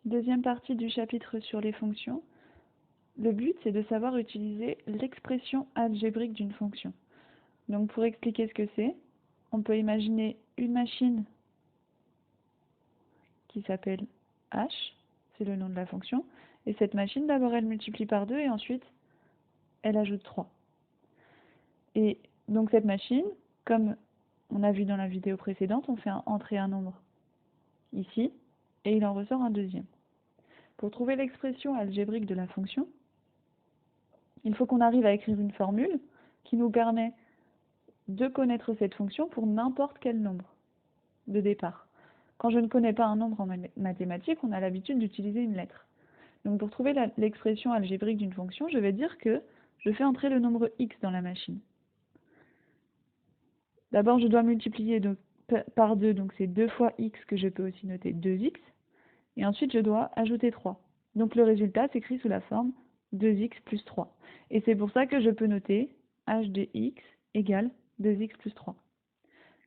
Deuxième partie du chapitre sur les fonctions. Le but, c'est de savoir utiliser l'expression algébrique d'une fonction. Donc pour expliquer ce que c'est, on peut imaginer une machine qui s'appelle h, c'est le nom de la fonction, et cette machine, d'abord elle multiplie par 2 et ensuite elle ajoute 3. Et donc cette machine, comme on a vu dans la vidéo précédente, on fait entrer un nombre ici et il en ressort un deuxième. Pour trouver l'expression algébrique de la fonction, il faut qu'on arrive à écrire une formule qui nous permet de connaître cette fonction pour n'importe quel nombre de départ. Quand je ne connais pas un nombre en mathématiques, on a l'habitude d'utiliser une lettre. Donc pour trouver l'expression algébrique d'une fonction, je vais dire que je fais entrer le nombre x dans la machine. D'abord, je dois multiplier par 2, donc c'est 2 fois x que je peux aussi noter 2x. Et ensuite, je dois ajouter 3. Donc le résultat s'écrit sous la forme 2x plus 3. Et c'est pour ça que je peux noter h de x égale 2x plus 3.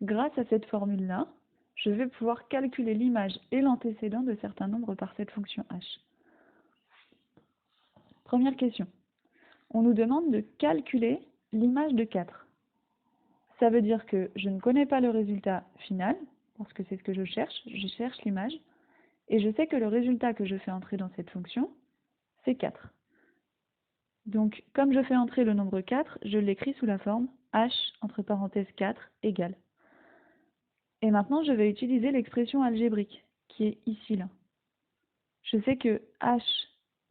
Grâce à cette formule-là, je vais pouvoir calculer l'image et l'antécédent de certains nombres par cette fonction h. Première question. On nous demande de calculer l'image de 4. Ça veut dire que je ne connais pas le résultat final, parce que c'est ce que je cherche l'image, et je sais que le résultat que je fais entrer dans cette fonction, c'est 4. Donc, comme je fais entrer le nombre 4, je l'écris sous la forme h, entre parenthèses 4, égale. Et maintenant, je vais utiliser l'expression algébrique, qui est ici, là. Je sais que h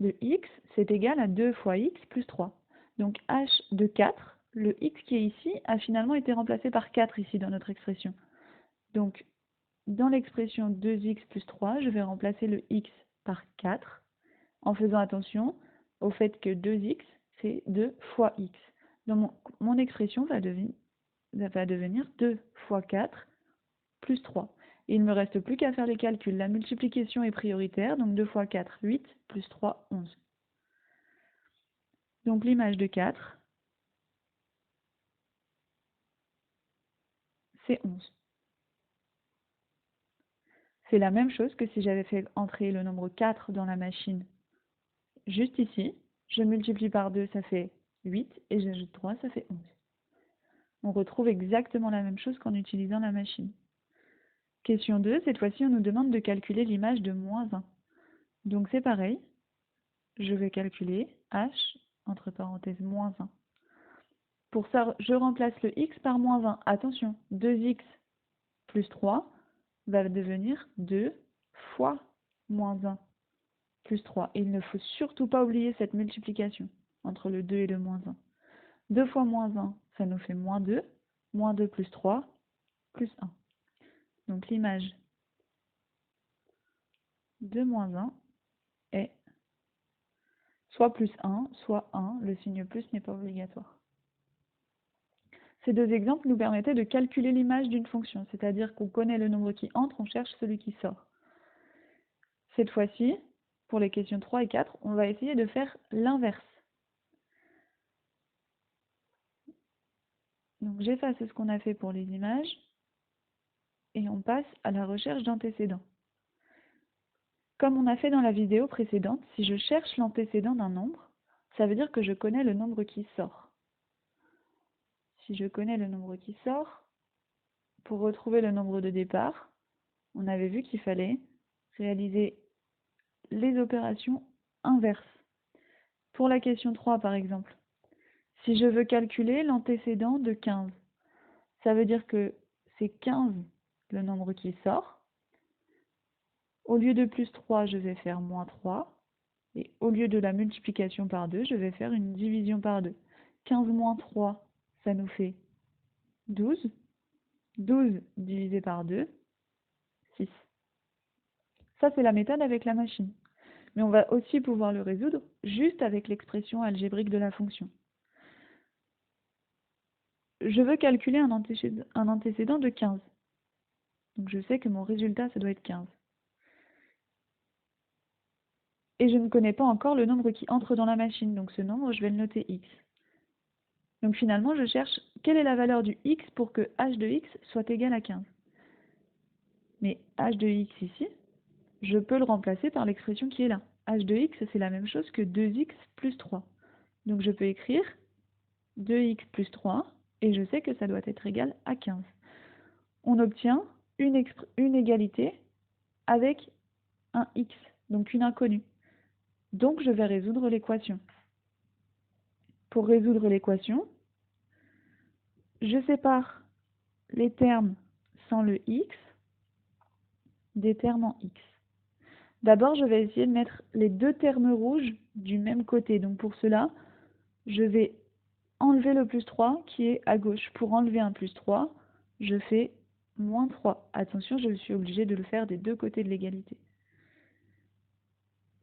de x, c'est égal à 2 fois x plus 3. Donc h de 4, le x qui est ici, a finalement été remplacé par 4 ici dans notre expression. Donc, dans l'expression 2x plus 3, je vais remplacer le x par 4, en faisant attention au fait que 2x, c'est 2 fois x. Donc mon expression va devenir 2 fois 4 plus 3. Et il ne me reste plus qu'à faire les calculs. La multiplication est prioritaire, donc 2 fois 4, 8, plus 3, 11. Donc l'image de 4, c'est 11. C'est la même chose que si j'avais fait entrer le nombre 4 dans la machine juste ici. Je multiplie par 2, ça fait 8, et j'ajoute 3, ça fait 11. On retrouve exactement la même chose qu'en utilisant la machine. Question 2, cette fois-ci on nous demande de calculer l'image de moins 1. Donc c'est pareil, je vais calculer h, entre parenthèses, moins 1. Pour ça, je remplace le x par moins 1. Attention, 2x plus 3 va devenir 2 fois moins 1 plus 3. Et il ne faut surtout pas oublier cette multiplication entre le 2 et le moins 1. 2 fois moins 1, ça nous fait moins 2. Moins 2 plus 3, plus 1. Donc l'image de moins 1 est soit plus 1, soit 1. Le signe plus n'est pas obligatoire. Ces deux exemples nous permettaient de calculer l'image d'une fonction, c'est-à-dire qu'on connaît le nombre qui entre, on cherche celui qui sort. Cette fois-ci, pour les questions 3 et 4, on va essayer de faire l'inverse. Donc j'efface ce qu'on a fait pour les images et on passe à la recherche d'antécédents. Comme on a fait dans la vidéo précédente, si je cherche l'antécédent d'un nombre, ça veut dire que je connais le nombre qui sort. Si je connais le nombre qui sort, pour retrouver le nombre de départ, on avait vu qu'il fallait réaliser les opérations inverses. Pour la question 3 par exemple, si je veux calculer l'antécédent de 15, ça veut dire que c'est 15 le nombre qui sort. Au lieu de plus 3, je vais faire moins 3. Et au lieu de la multiplication par 2, je vais faire une division par 2. 15 moins 3, ça nous fait 12. 12 divisé par 2, 6. Ça, c'est la méthode avec la machine. Mais on va aussi pouvoir le résoudre juste avec l'expression algébrique de la fonction. Je veux calculer un antécédent de 15. Donc je sais que mon résultat, ça doit être 15. Et je ne connais pas encore le nombre qui entre dans la machine, donc ce nombre, je vais le noter x. Donc finalement, je cherche quelle est la valeur du x pour que h de x soit égal à 15. Mais h de x ici, je peux le remplacer par l'expression qui est là. h de x, c'est la même chose que 2x plus 3. Donc je peux écrire 2x plus 3, et je sais que ça doit être égal à 15. On obtient une égalité avec un x, donc une inconnue. Donc je vais résoudre l'équation. Pour résoudre l'équation, je sépare les termes sans le x des termes en x. D'abord, je vais essayer de mettre les deux termes rouges du même côté. Donc pour cela, je vais enlever le plus 3 qui est à gauche. Pour enlever un plus 3, je fais moins 3. Attention, je suis obligée de le faire des deux côtés de l'égalité.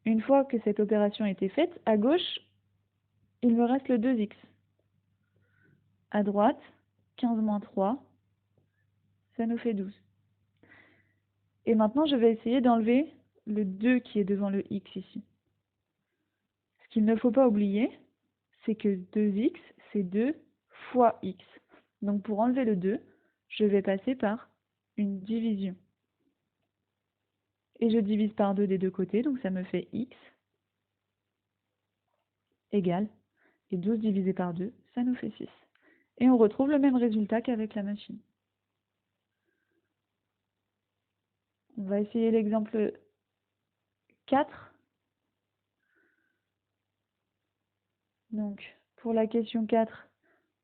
Une fois que cette opération a été faite, à gauche, il me reste le 2x. À droite, 15 moins 3, ça nous fait 12. Et maintenant, je vais essayer d'enlever le 2 qui est devant le x ici. Ce qu'il ne faut pas oublier, c'est que 2x, c'est 2 fois x. Donc pour enlever le 2, je vais passer par une division. Et je divise par 2 des deux côtés, donc ça me fait x égale, et 12 divisé par 2, ça nous fait 6. Et on retrouve le même résultat qu'avec la machine. On va essayer l'exemple 4. Donc, pour la question 4,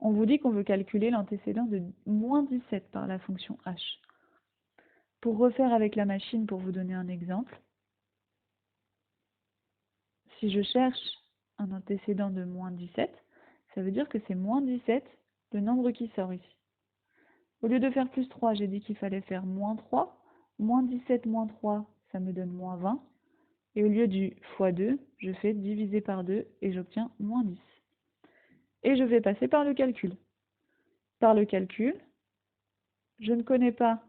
on vous dit qu'on veut calculer l'antécédent de moins 17 par la fonction h. Pour refaire avec la machine, pour vous donner un exemple, si je cherche un antécédent de moins 17, ça veut dire que c'est moins 17 le nombre qui sort ici. Au lieu de faire plus 3, j'ai dit qu'il fallait faire moins 3. Moins 17 moins 3, ça me donne moins 20. Et au lieu du fois 2, je fais diviser par 2 et j'obtiens moins 10. Et je vais passer par le calcul. Par le calcul, je ne connais pas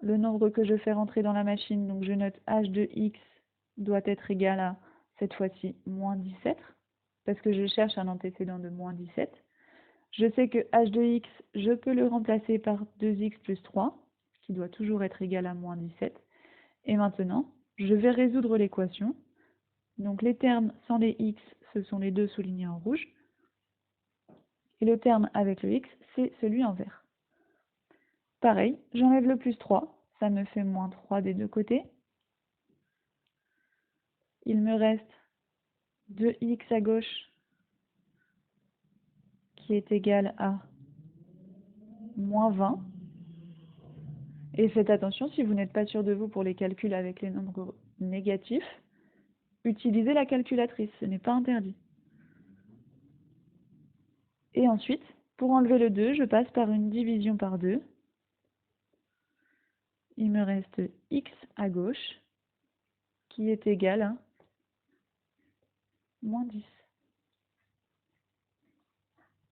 le nombre que je fais rentrer dans la machine, donc je note h de x doit être égal à, cette fois-ci, moins 17, parce que je cherche un antécédent de moins 17. Je sais que h de x, je peux le remplacer par 2x plus 3, qui doit toujours être égal à moins 17. Et maintenant, je vais résoudre l'équation. Donc les termes sans les x, ce sont les deux soulignés en rouge. Et le terme avec le x, c'est celui en vert. Pareil, j'enlève le plus 3, ça me fait moins 3 des deux côtés. Il me reste 2x à gauche qui est égal à moins 20. Et faites attention, si vous n'êtes pas sûr de vous pour les calculs avec les nombres négatifs, utilisez la calculatrice, ce n'est pas interdit. Et ensuite, pour enlever le 2, je passe par une division par 2. Il me reste x à gauche qui est égal à moins 10.